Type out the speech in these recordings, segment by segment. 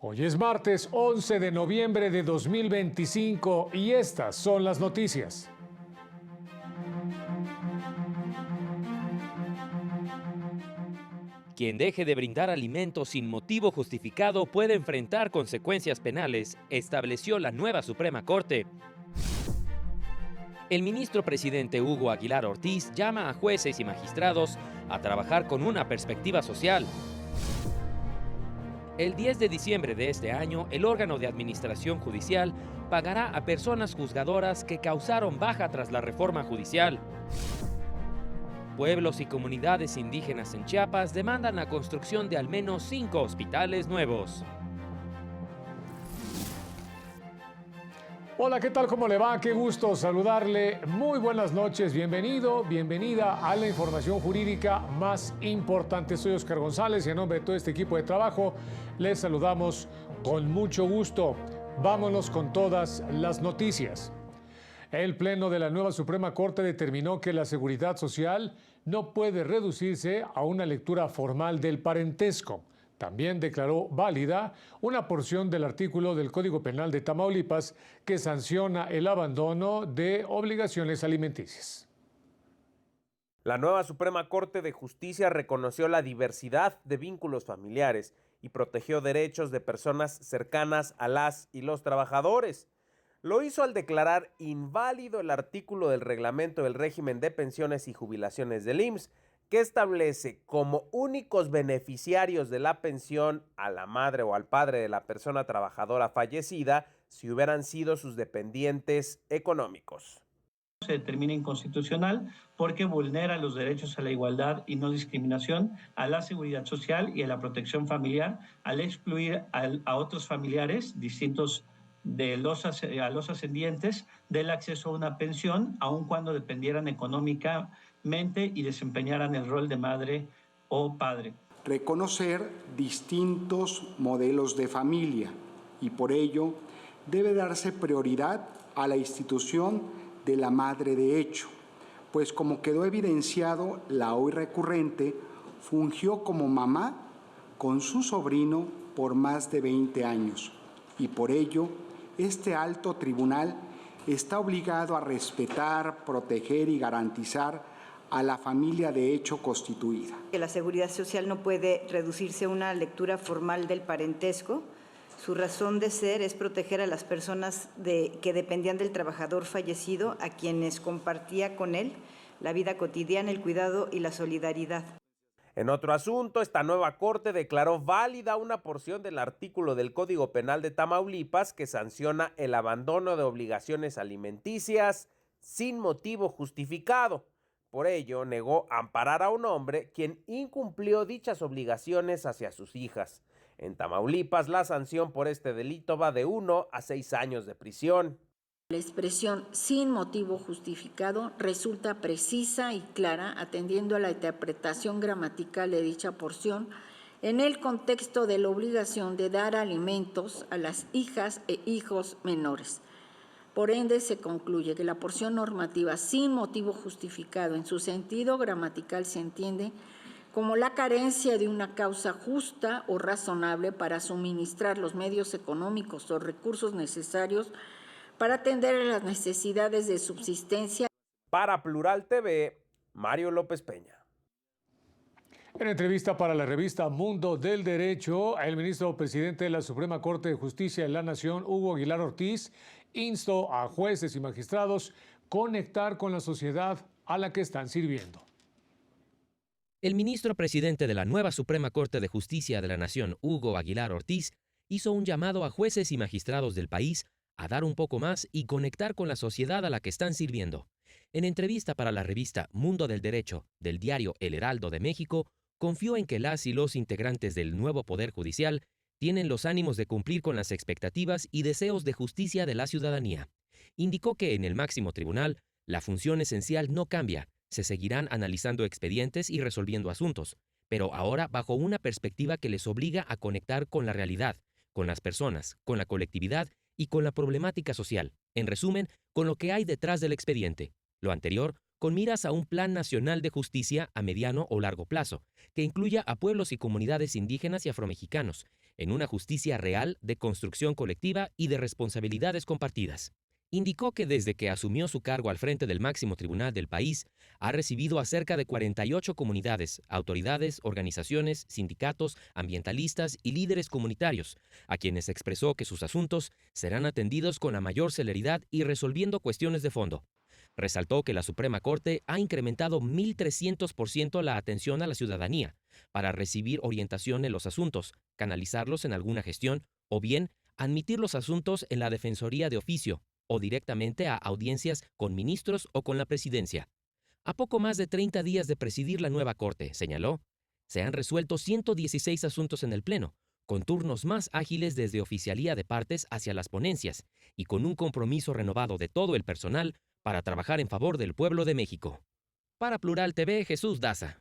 Hoy es martes 11 de noviembre de 2025 y estas son las noticias. Quien deje de brindar alimentos sin motivo justificado puede enfrentar consecuencias penales, estableció la nueva Suprema Corte. El ministro presidente Hugo Aguilar Ortiz llama a jueces y magistrados a trabajar con una perspectiva social. El 10 de diciembre de este año, el órgano de administración judicial pagará a personas juzgadoras que causaron baja tras la reforma judicial. Pueblos y comunidades indígenas en Chiapas demandan la construcción de al menos 5 hospitales nuevos. Hola, ¿qué tal? ¿Cómo le va? Qué gusto saludarle. Muy buenas noches. Bienvenido, bienvenida a la información jurídica más importante. Soy Oscar González y en nombre de todo este equipo de trabajo les saludamos con mucho gusto. Vámonos con todas las noticias. El Pleno de la nueva Suprema Corte determinó que la seguridad social no puede reducirse a una lectura formal del parentesco. También declaró válida una porción del artículo del Código Penal de Tamaulipas que sanciona el abandono de obligaciones alimenticias. La nueva Suprema Corte de Justicia reconoció la diversidad de vínculos familiares y protegió derechos de personas cercanas a las y los trabajadores. Lo hizo al declarar inválido el artículo del reglamento del régimen de pensiones y jubilaciones del IMSS, que establece como únicos beneficiarios de la pensión a la madre o al padre de la persona trabajadora fallecida si hubieran sido sus dependientes económicos. Se determina inconstitucional porque vulnera los derechos a la igualdad y no discriminación, a la seguridad social y a la protección familiar, al excluir a otros familiares distintos a los ascendientes del acceso a una pensión, aun cuando dependieran económicamente y desempeñaran el rol de madre o padre. Reconocer distintos modelos de familia y por ello debe darse prioridad a la institución de la madre de hecho, pues como quedó evidenciado, la hoy recurrente fungió como mamá con su sobrino por más de 20 años y por ello este alto tribunal está obligado a respetar, proteger y garantizar a la familia de hecho constituida. La seguridad social no puede reducirse a una lectura formal del parentesco. Su razón de ser es proteger a las personas que dependían del trabajador fallecido, a quienes compartía con él la vida cotidiana, el cuidado y la solidaridad. En otro asunto, esta nueva corte declaró válida una porción del artículo del Código Penal de Tamaulipas que sanciona el abandono de obligaciones alimenticias sin motivo justificado. Por ello, negó amparar a un hombre quien incumplió dichas obligaciones hacia sus hijas. En Tamaulipas, la sanción por este delito va de 1 a 6 años de prisión. La expresión sin motivo justificado resulta precisa y clara atendiendo a la interpretación gramatical de dicha porción en el contexto de la obligación de dar alimentos a las hijas e hijos menores. Por ende, se concluye que la porción normativa sin motivo justificado en su sentido gramatical se entiende como la carencia de una causa justa o razonable para suministrar los medios económicos o recursos necesarios para atender a las necesidades de subsistencia. Para Plural TV, Mario López Peña. En entrevista para la revista Mundo del Derecho, el ministro presidente de la Suprema Corte de Justicia de la Nación, Hugo Aguilar Ortiz, instó a jueces y magistrados conectar con la sociedad a la que están sirviendo. El ministro presidente de la nueva Suprema Corte de Justicia de la Nación, Hugo Aguilar Ortiz, hizo un llamado a jueces y magistrados del país a dar un poco más y conectar con la sociedad a la que están sirviendo. En entrevista para la revista Mundo del Derecho del diario El Heraldo de México, confió en que las y los integrantes del nuevo Poder Judicial tienen los ánimos de cumplir con las expectativas y deseos de justicia de la ciudadanía. Indicó que en el máximo tribunal, la función esencial no cambia, se seguirán analizando expedientes y resolviendo asuntos, pero ahora bajo una perspectiva que les obliga a conectar con la realidad, con las personas, con la colectividad y con la problemática social, en resumen, con lo que hay detrás del expediente. Lo anterior con miras a un plan nacional de justicia a mediano o largo plazo, que incluya a pueblos y comunidades indígenas y afromexicanos, en una justicia real de construcción colectiva y de responsabilidades compartidas. Indicó que desde que asumió su cargo al frente del máximo tribunal del país, ha recibido a cerca de 48 comunidades, autoridades, organizaciones, sindicatos, ambientalistas y líderes comunitarios, a quienes expresó que sus asuntos serán atendidos con la mayor celeridad y resolviendo cuestiones de fondo. Resaltó que la Suprema Corte ha incrementado 1.300% la atención a la ciudadanía para recibir orientación en los asuntos, canalizarlos en alguna gestión o bien admitir los asuntos en la Defensoría de Oficio o directamente a audiencias con ministros o con la presidencia. A poco más de 30 días de presidir la nueva Corte, señaló, se han resuelto 116 asuntos en el Pleno, con turnos más ágiles desde oficialía de partes hacia las ponencias y con un compromiso renovado de todo el personal para trabajar en favor del pueblo de México. Para Plural TV, Jesús Daza.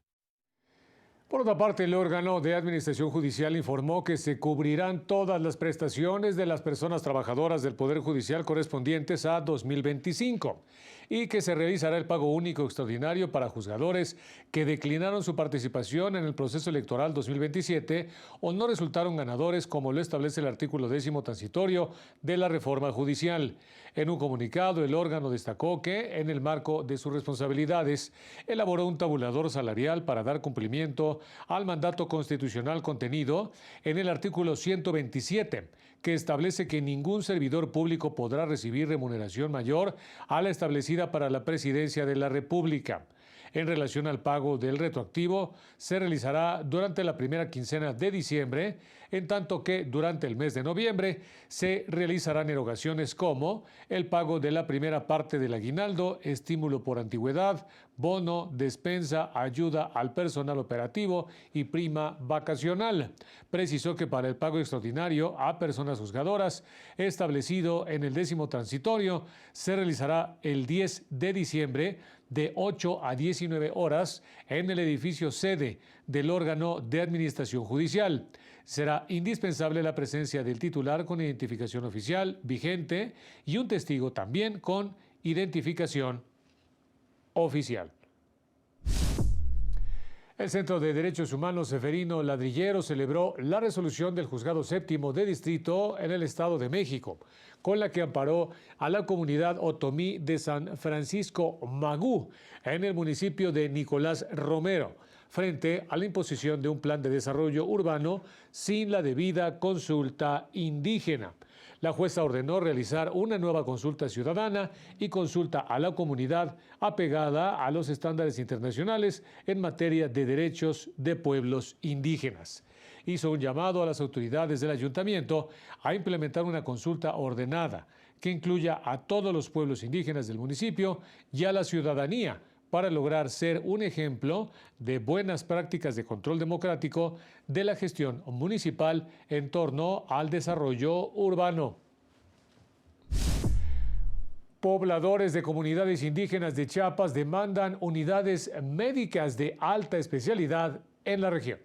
Por otra parte, el órgano de administración judicial informó que se cubrirán todas las prestaciones de las personas trabajadoras del Poder Judicial correspondientes a 2025 y que se realizará el pago único extraordinario para juzgadores que declinaron su participación en el proceso electoral 2027 o no resultaron ganadores, como lo establece el artículo 10º transitorio de la reforma judicial. En un comunicado, el órgano destacó que, en el marco de sus responsabilidades, elaboró un tabulador salarial para dar cumplimiento al mandato constitucional contenido en el artículo 127, que establece que ningún servidor público podrá recibir remuneración mayor a la establecida para la presidencia de la República. En relación al pago del retroactivo, se realizará durante la primera quincena de diciembre, en tanto que durante el mes de noviembre se realizarán erogaciones como el pago de la primera parte del aguinaldo, estímulo por antigüedad, bono, despensa, ayuda al personal operativo y prima vacacional. Precisó que para el pago extraordinario a personas juzgadoras, establecido en el 10º transitorio, se realizará el 10 de diciembre de 8 a 19 horas en el edificio sede del órgano de administración judicial. Será indispensable la presencia del titular con identificación oficial vigente y un testigo también con identificación oficial. El Centro de Derechos Humanos Seferino Ladrillero celebró la resolución del Juzgado Séptimo de Distrito en el Estado de México, con la que amparó a la comunidad otomí de San Francisco Magú, en el municipio de Nicolás Romero, frente a la imposición de un plan de desarrollo urbano sin la debida consulta indígena. La jueza ordenó realizar una nueva consulta ciudadana y consulta a la comunidad apegada a los estándares internacionales en materia de derechos de pueblos indígenas. Hizo un llamado a las autoridades del ayuntamiento a implementar una consulta ordenada que incluya a todos los pueblos indígenas del municipio y a la ciudadanía para lograr ser un ejemplo de buenas prácticas de control democrático de la gestión municipal en torno al desarrollo urbano. Pobladores de comunidades indígenas de Chiapas demandan unidades médicas de alta especialidad en la región.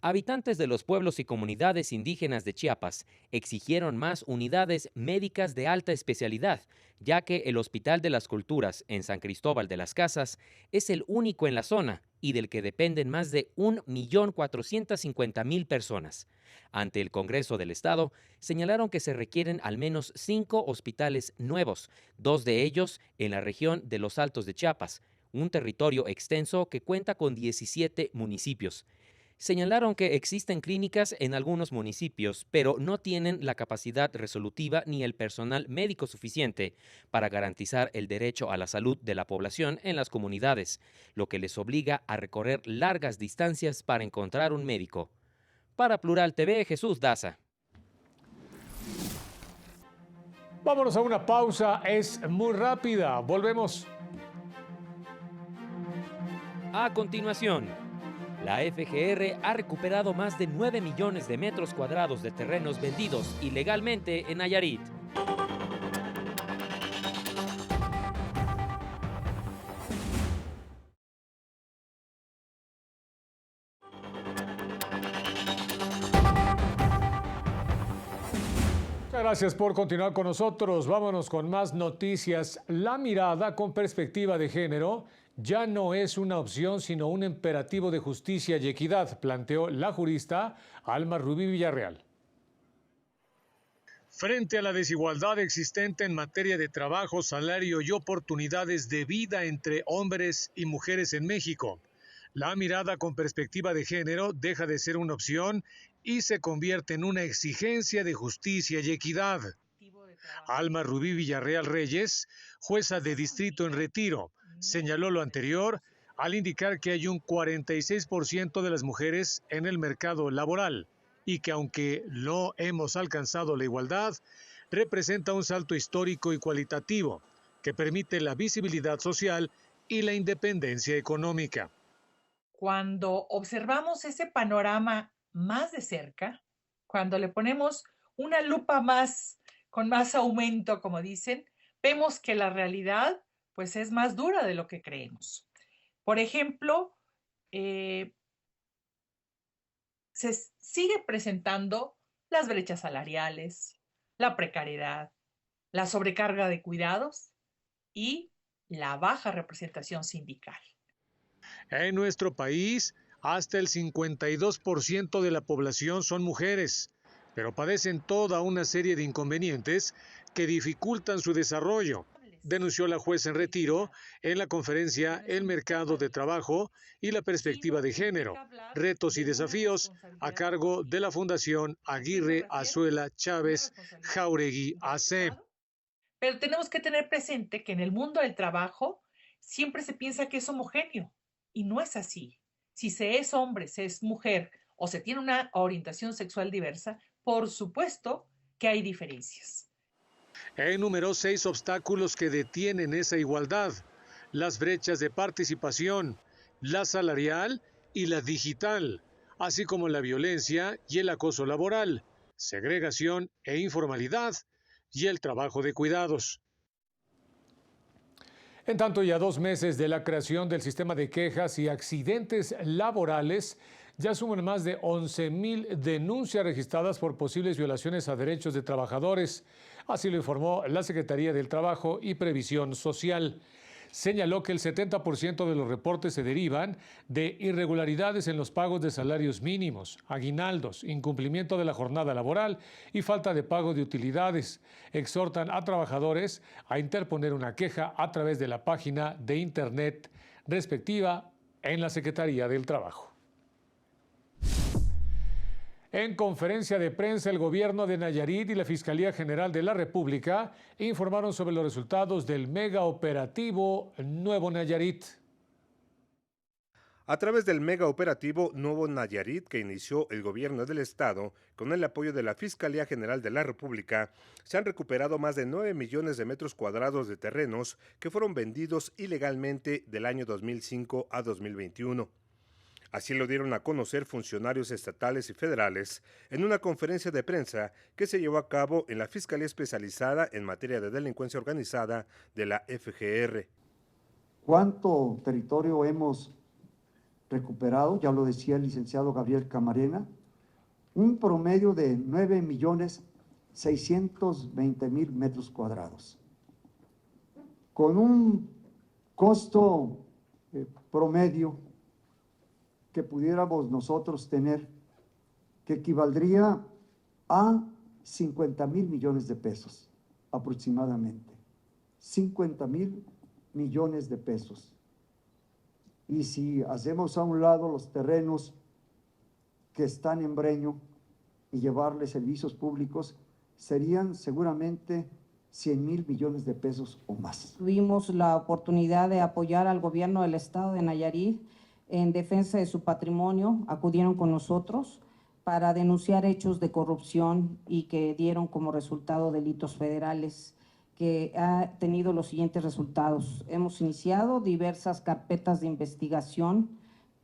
Habitantes de los pueblos y comunidades indígenas de Chiapas exigieron más unidades médicas de alta especialidad, ya que el Hospital de las Culturas en San Cristóbal de las Casas es el único en la zona y del que dependen más de 1.450.000 personas. Ante el Congreso del Estado, señalaron que se requieren al menos 5 hospitales nuevos, 2 de ellos en la región de los Altos de Chiapas, un territorio extenso que cuenta con 17 municipios. Señalaron que existen clínicas en algunos municipios, pero no tienen la capacidad resolutiva ni el personal médico suficiente para garantizar el derecho a la salud de la población en las comunidades, lo que les obliga a recorrer largas distancias para encontrar un médico. Para Plural TV, Jesús Daza. Vámonos a una pausa, es muy rápida, volvemos. A continuación, la FGR ha recuperado más de 9 millones de metros cuadrados de terrenos vendidos ilegalmente en Nayarit. Muchas Gracias por continuar con nosotros. Vámonos con más noticias. La mirada con perspectiva de género ya no es una opción, sino un imperativo de justicia y equidad, planteó la jurista Alma Rubí Villarreal. Frente a la desigualdad existente en materia de trabajo, salario y oportunidades de vida entre hombres y mujeres en México, la mirada con perspectiva de género deja de ser una opción y se convierte en una exigencia de justicia y equidad. Alma Rubí Villarreal Reyes, jueza de distrito en Retiro, señaló lo anterior al indicar que hay un 46% de las mujeres en el mercado laboral y que aunque no hemos alcanzado la igualdad, representa un salto histórico y cualitativo que permite la visibilidad social y la independencia económica. Cuando observamos ese panorama más de cerca, cuando le ponemos una lupa más, con más aumento, como dicen, vemos que la realidad pues es más dura de lo que creemos. Por ejemplo, se sigue presentando las brechas salariales, la precariedad, la sobrecarga de cuidados y la baja representación sindical. En nuestro país, hasta el 52% de la población son mujeres, pero padecen toda una serie de inconvenientes que dificultan su desarrollo, denunció la jueza en Retiro en la conferencia El mercado de trabajo y la perspectiva de género, retos y desafíos, a cargo de la Fundación Aguirre Azuela Chávez Jauregui AC. Pero tenemos que tener presente que en el mundo del trabajo siempre se piensa que es homogéneo. Y no es así. Si se es hombre, se es mujer o se tiene una orientación sexual diversa, por supuesto que hay diferencias. Enumeró 6 obstáculos que detienen esa igualdad: las brechas de participación, la salarial y la digital, así como la violencia y el acoso laboral, segregación e informalidad y el trabajo de cuidados. En tanto, y a 2 meses de la creación del sistema de quejas y accidentes laborales, ya suman más de 11,000 denuncias registradas por posibles violaciones a derechos de trabajadores. Así lo informó la Secretaría del Trabajo y Previsión Social. Señaló que el 70% de los reportes se derivan de irregularidades en los pagos de salarios mínimos, aguinaldos, incumplimiento de la jornada laboral y falta de pago de utilidades. Exhortan a trabajadores a interponer una queja a través de la página de internet respectiva en la Secretaría del Trabajo. En conferencia de prensa, el gobierno de Nayarit y la Fiscalía General de la República informaron sobre los resultados del mega operativo Nuevo Nayarit. A través del mega operativo Nuevo Nayarit que inició el gobierno del estado con el apoyo de la Fiscalía General de la República, se han recuperado más de 9 millones de metros cuadrados de terrenos que fueron vendidos ilegalmente del año 2005 a 2021. Así lo dieron a conocer funcionarios estatales y federales en una conferencia de prensa que se llevó a cabo en la Fiscalía Especializada en Materia de Delincuencia Organizada de la FGR. ¿Cuánto territorio hemos recuperado? Ya lo decía el licenciado Gabriel Camarena, un promedio de 9,620,000 metros cuadrados, con un costo promedio que pudiéramos nosotros tener, que equivaldría a 50,000 millones de pesos, aproximadamente. 50,000 millones de pesos. Y si hacemos a un lado los terrenos que están en Breño y llevarles servicios públicos, serían seguramente 100,000 millones de pesos o más. Tuvimos la oportunidad de apoyar al gobierno del estado de Nayarit en defensa de su patrimonio. Acudieron con nosotros para denunciar hechos de corrupción y que dieron como resultado delitos federales, que ha tenido los siguientes resultados. Hemos iniciado diversas carpetas de investigación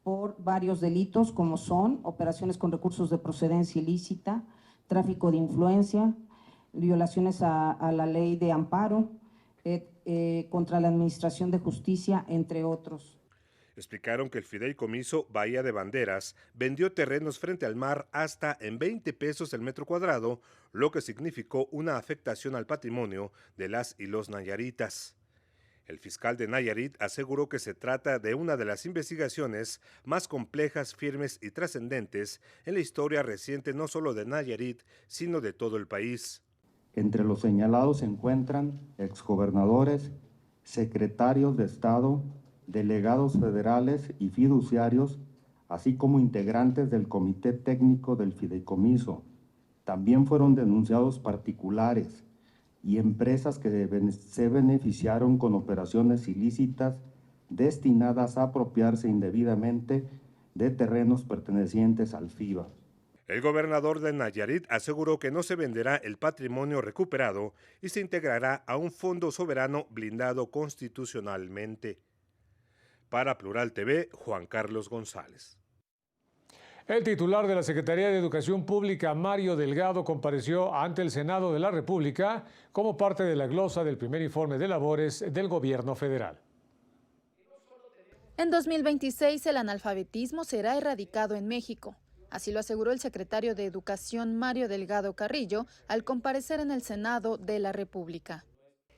por varios delitos, como son operaciones con recursos de procedencia ilícita, tráfico de influencia, violaciones a la ley de amparo, contra la administración de justicia, entre otros. Explicaron que el fideicomiso Bahía de Banderas vendió terrenos frente al mar hasta en 20 pesos el metro cuadrado, lo que significó una afectación al patrimonio de las y los nayaritas. El fiscal de Nayarit aseguró que se trata de una de las investigaciones más complejas, firmes y trascendentes en la historia reciente no solo de Nayarit, sino de todo el país. Entre los señalados se encuentran exgobernadores, secretarios de Estado, delegados federales y fiduciarios, así como integrantes del Comité Técnico del Fideicomiso. También fueron denunciados particulares y empresas que se beneficiaron con operaciones ilícitas destinadas a apropiarse indebidamente de terrenos pertenecientes al FIBA. El gobernador de Nayarit aseguró que no se venderá el patrimonio recuperado y se integrará a un fondo soberano blindado constitucionalmente. Para Plural TV, Juan Carlos González. El titular de la Secretaría de Educación Pública, Mario Delgado, compareció ante el Senado de la República como parte de la glosa del primer informe de labores del Gobierno federal. En 2026 el analfabetismo será erradicado en México. Así lo aseguró el secretario de Educación, Mario Delgado Carrillo, al comparecer en el Senado de la República.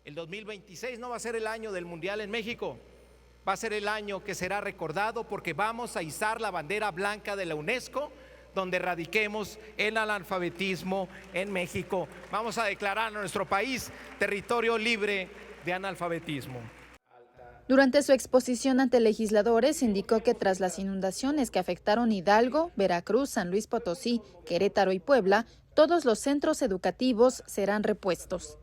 El 2026 no va a ser el año del Mundial en México. Va a ser el año que será recordado porque vamos a izar la bandera blanca de la UNESCO, donde erradiquemos el analfabetismo en México. Vamos a declarar a nuestro país territorio libre de analfabetismo. Durante su exposición ante legisladores, indicó que tras las inundaciones que afectaron Hidalgo, Veracruz, San Luis Potosí, Querétaro y Puebla, todos los centros educativos serán repuestos.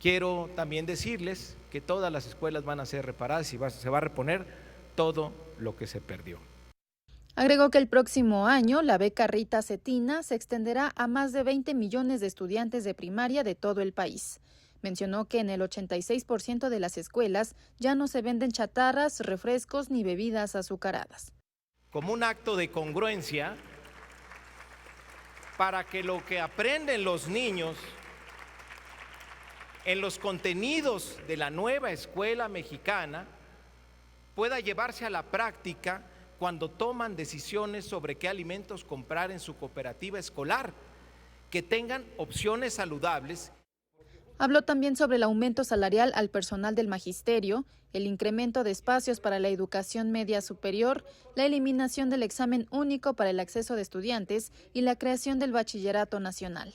Quiero también decirles que todas las escuelas van a ser reparadas y se va a reponer todo lo que se perdió. Agregó que el próximo año la beca Rita Cetina se extenderá a más de 20 millones de estudiantes de primaria de todo el país. Mencionó que en el 86% de las escuelas ya no se venden chatarras, refrescos ni bebidas azucaradas. Como un acto de congruencia para que lo que aprenden los niños en los contenidos de la nueva escuela mexicana pueda llevarse a la práctica cuando toman decisiones sobre qué alimentos comprar en su cooperativa escolar, que tengan opciones saludables. Habló también sobre el aumento salarial al personal del magisterio, el incremento de espacios para la educación media superior, la eliminación del examen único para el acceso de estudiantes y la creación del bachillerato nacional.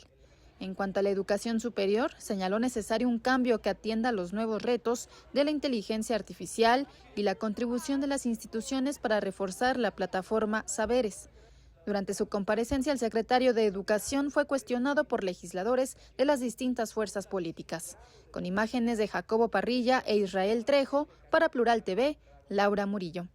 En cuanto a la educación superior, señaló necesario un cambio que atienda a los nuevos retos de la inteligencia artificial y la contribución de las instituciones para reforzar la plataforma Saberes. Durante su comparecencia, el secretario de Educación fue cuestionado por legisladores de las distintas fuerzas políticas. Con imágenes de Jacobo Parrilla e Israel Trejo, para Plural TV, Laura Murillo.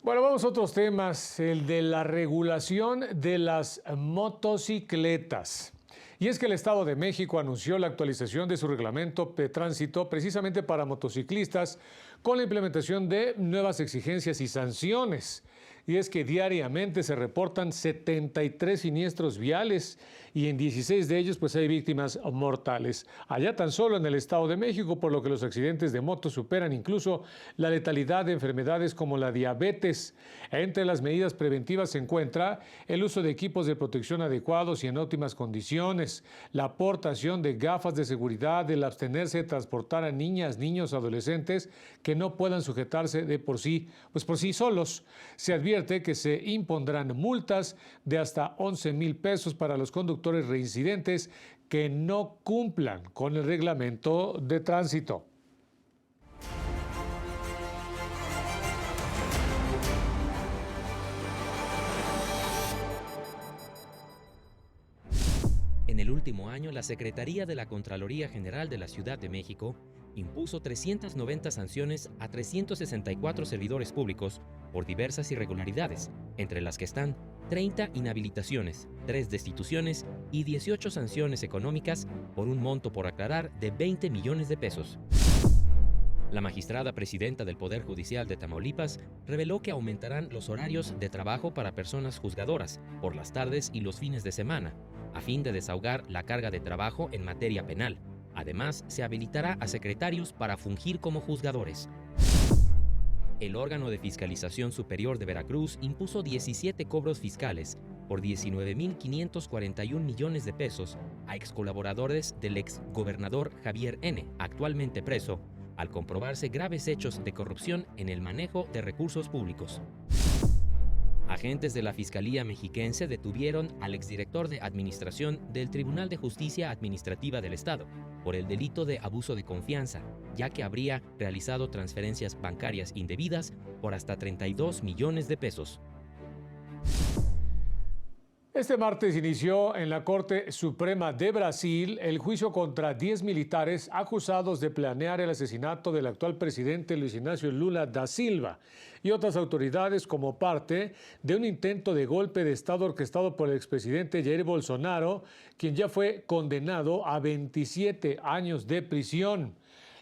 Bueno, vamos a otros temas, el de la regulación de las motocicletas. Y es que el Estado de México anunció la actualización de su reglamento de tránsito precisamente para motociclistas con la implementación de nuevas exigencias y sanciones. Y es que diariamente se reportan 73 siniestros viales y en 16 de ellos pues hay víctimas mortales. Allá tan solo en el Estado de México, por lo que los accidentes de moto superan incluso la letalidad de enfermedades como la diabetes. Entre las medidas preventivas se encuentra el uso de equipos de protección adecuados y en óptimas condiciones, la aportación de gafas de seguridad, el abstenerse de transportar a niñas, niños, adolescentes que no puedan sujetarse de por sí solos. Se advierte que se impondrán multas de hasta 11,000 pesos para los conductores reincidentes que no cumplan con el reglamento de tránsito. En el último año, la Secretaría de la Contraloría General de la Ciudad de México impuso 390 sanciones a 364 servidores públicos por diversas irregularidades, entre las que están 30 inhabilitaciones, 3 destituciones y 18 sanciones económicas por un monto por aclarar de 20 millones de pesos. La magistrada presidenta del Poder Judicial de Tamaulipas reveló que aumentarán los horarios de trabajo para personas juzgadoras por las tardes y los fines de semana, a fin de desahogar la carga de trabajo en materia penal. Además, se habilitará a secretarios para fungir como juzgadores. El órgano de fiscalización superior de Veracruz impuso 17 cobros fiscales por 19.541 millones de pesos a excolaboradores del exgobernador Javier N., actualmente preso, al comprobarse graves hechos de corrupción en el manejo de recursos públicos. Agentes de la Fiscalía Mexiquense detuvieron al exdirector de Administración del Tribunal de Justicia Administrativa del Estado por el delito de abuso de confianza, ya que habría realizado transferencias bancarias indebidas por hasta 32 millones de pesos. Este martes inició en la Corte Suprema de Brasil el juicio contra 10 militares acusados de planear el asesinato del actual presidente Luis Ignacio Lula da Silva y otras autoridades como parte de un intento de golpe de Estado orquestado por el expresidente Jair Bolsonaro, quien ya fue condenado a 27 años de prisión.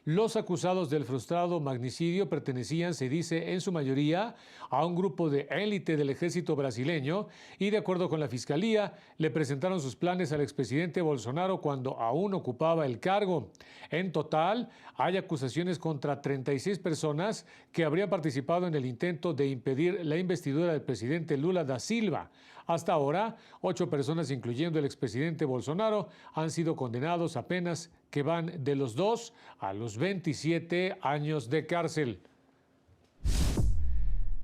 Los acusados del frustrado magnicidio pertenecían, se dice, en su mayoría a un grupo de élite del ejército brasileño y, de acuerdo con la Fiscalía, le presentaron sus planes al expresidente Bolsonaro cuando aún ocupaba el cargo. En total, hay acusaciones contra 36 personas que habrían participado en el intento de impedir la investidura del presidente Lula da Silva. Hasta ahora, 8 personas, incluyendo el expresidente Bolsonaro, han sido condenados a penas que van de los 2 a los 27 años de cárcel.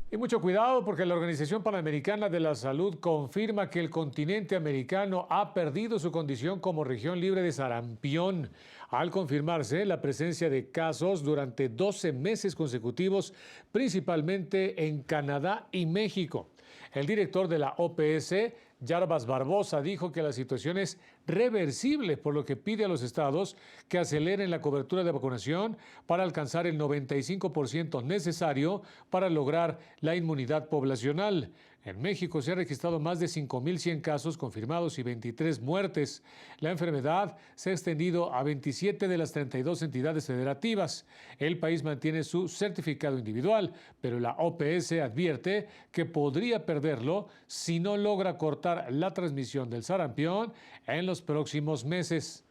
Y mucho cuidado porque la Organización Panamericana de la Salud confirma que el continente americano ha perdido su condición como región libre de sarampión, al confirmarse la presencia de casos durante 12 meses consecutivos, principalmente en Canadá y México. El director de la OPS, Jarbas Barbosa, dijo que la situación es reversible, por lo que pide a los estados que aceleren la cobertura de vacunación para alcanzar el 95% necesario para lograr la inmunidad poblacional. En México se han registrado más de 5.100 casos confirmados y 23 muertes. La enfermedad se ha extendido a 27 de las 32 entidades federativas. El país mantiene su certificado individual, pero la OPS advierte que podría perderlo si no logra cortar la transmisión del sarampión en los próximos meses.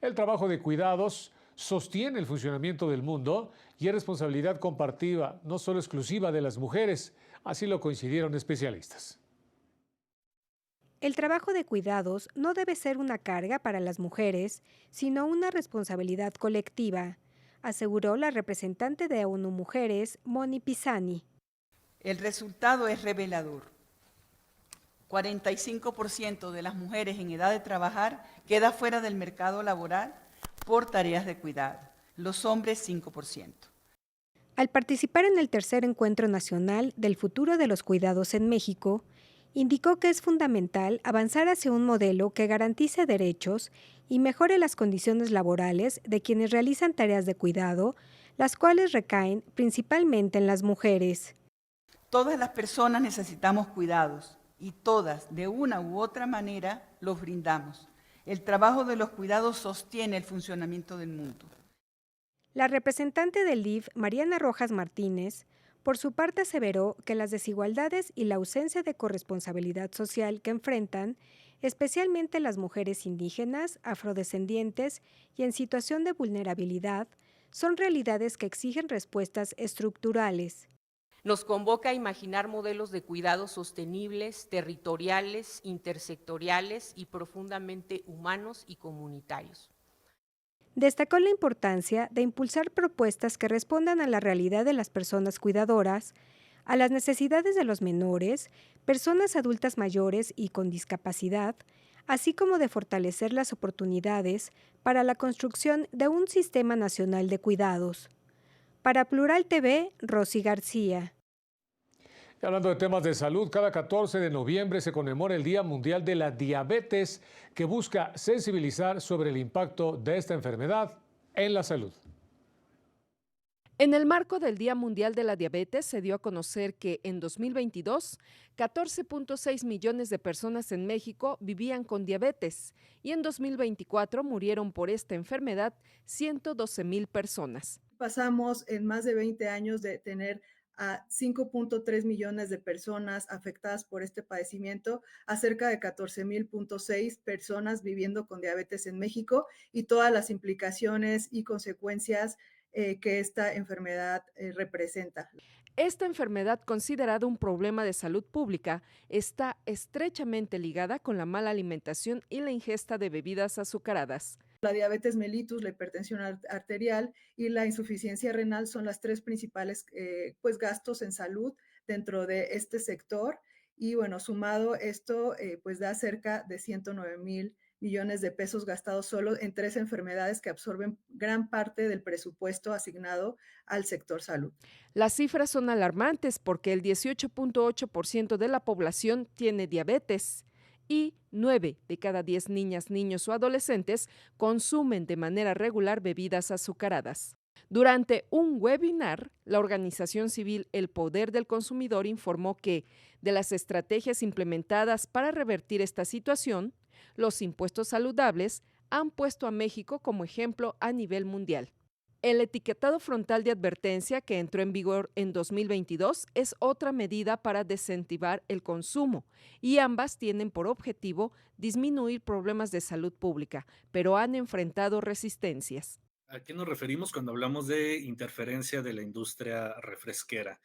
El trabajo de cuidados sostiene el funcionamiento del mundo y es responsabilidad compartida, no solo exclusiva de las mujeres. Así lo coincidieron especialistas. El trabajo de cuidados no debe ser una carga para las mujeres, sino una responsabilidad colectiva, aseguró la representante de ONU Mujeres, Moni Pisani. El resultado es revelador. 45% de las mujeres en edad de trabajar queda fuera del mercado laboral por tareas de cuidado, los hombres 5%. Al participar en el tercer encuentro nacional del futuro de los cuidados en México, indicó que es fundamental avanzar hacia un modelo que garantice derechos y mejore las condiciones laborales de quienes realizan tareas de cuidado, las cuales recaen principalmente en las mujeres. Todas las personas necesitamos cuidados y todas, de una u otra manera, los brindamos. El trabajo de los cuidados sostiene el funcionamiento del mundo. La representante del DIF, Mariana Rojas Martínez, por su parte aseveró que las desigualdades y la ausencia de corresponsabilidad social que enfrentan, especialmente las mujeres indígenas, afrodescendientes y en situación de vulnerabilidad, son realidades que exigen respuestas estructurales. Nos convoca a imaginar modelos de cuidados sostenibles, territoriales, intersectoriales y profundamente humanos y comunitarios. Destacó la importancia de impulsar propuestas que respondan a la realidad de las personas cuidadoras, a las necesidades de los menores, personas adultas mayores y con discapacidad, así como de fortalecer las oportunidades para la construcción de un sistema nacional de cuidados. Para Plural TV, Rosy García. Y hablando de temas de salud, cada 14 de noviembre se conmemora el Día Mundial de la Diabetes, que busca sensibilizar sobre el impacto de esta enfermedad en la salud. En el marco del Día Mundial de la Diabetes se dio a conocer que en 2022, 14.6 millones de personas en México vivían con diabetes y en 2024 murieron por esta enfermedad 112,000 personas. Pasamos en más de 20 años de tener a 5.3 millones de personas afectadas por este padecimiento, a cerca de 14,000.6 personas viviendo con diabetes en México y todas las implicaciones y consecuencias que esta enfermedad representa. Esta enfermedad, considerada un problema de salud pública, está estrechamente ligada con la mala alimentación y la ingesta de bebidas azucaradas. La diabetes mellitus, la hipertensión arterial y la insuficiencia renal son las tres principales gastos en salud dentro de este sector. Y bueno, sumado esto, pues da cerca de 109,000 millones de pesos gastados solo en 3 enfermedades que absorben gran parte del presupuesto asignado al sector salud. Las cifras son alarmantes porque el 18.8% de la población tiene diabetes y 9 de cada 10 niñas, niños o adolescentes consumen de manera regular bebidas azucaradas. Durante un webinar, la organización civil El Poder del Consumidor informó que, de las estrategias implementadas para revertir esta situación, los impuestos saludables han puesto a México como ejemplo a nivel mundial. El etiquetado frontal de advertencia, que entró en vigor en 2022, es otra medida para desincentivar el consumo, y ambas tienen por objetivo disminuir problemas de salud pública, pero han enfrentado resistencias. ¿A qué nos referimos cuando hablamos de interferencia de la industria refresquera?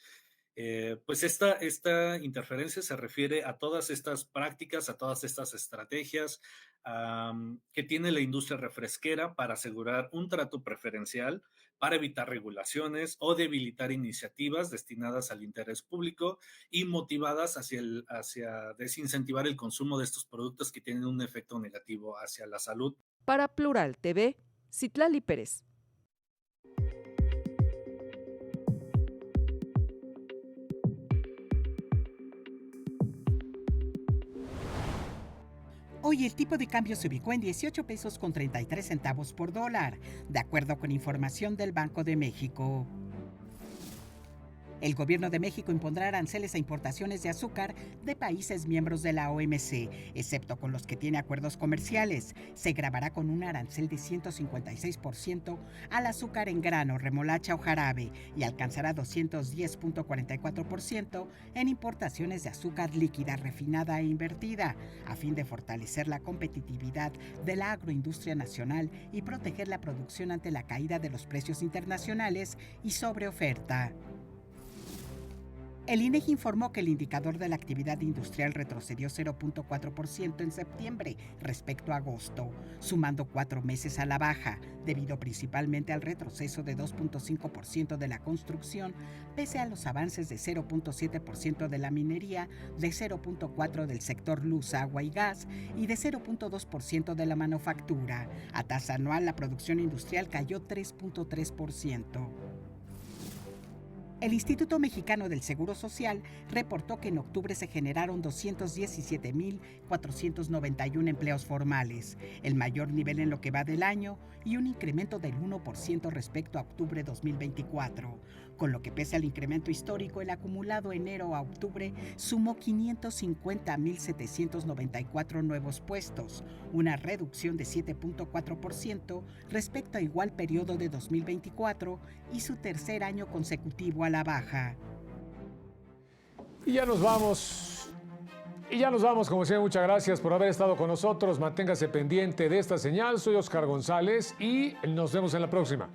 Pues esta interferencia se refiere a todas estas prácticas, a todas estas estrategias que tiene la industria refresquera para asegurar un trato preferencial, para evitar regulaciones o debilitar iniciativas destinadas al interés público y motivadas hacia desincentivar el consumo de estos productos que tienen un efecto negativo hacia la salud. Para Plural TV, Citlali Pérez. Hoy el tipo de cambio se ubicó en 18 pesos con 33 centavos por dólar, de acuerdo con información del Banco de México. El Gobierno de México impondrá aranceles a importaciones de azúcar de países miembros de la OMC, excepto con los que tiene acuerdos comerciales. Se gravará con un arancel de 156% al azúcar en grano, remolacha o jarabe y alcanzará 210.44% en importaciones de azúcar líquida, refinada e invertida, a fin de fortalecer la competitividad de la agroindustria nacional y proteger la producción ante la caída de los precios internacionales y sobreoferta. El INEGI informó que el indicador de la actividad industrial retrocedió 0.4% en septiembre respecto a agosto, sumando 4 meses a la baja, debido principalmente al retroceso de 2.5% de la construcción, pese a los avances de 0.7% de la minería, de 0.4% del sector luz, agua y gas y de 0.2% de la manufactura. A tasa anual, la producción industrial cayó 3.3%. El Instituto Mexicano del Seguro Social reportó que en octubre se generaron 217,491 empleos formales, el mayor nivel en lo que va del año y un incremento del 1% respecto a octubre 2024, con lo que pese al incremento histórico, el acumulado enero a octubre sumó 550,794 nuevos puestos, una reducción de 7.4% respecto a igual periodo de 2024 y su tercer año consecutivo a la baja. Y ya nos vamos, como siempre, muchas gracias por haber estado con nosotros. Manténgase pendiente de esta señal. Soy Oscar González y nos vemos en la próxima.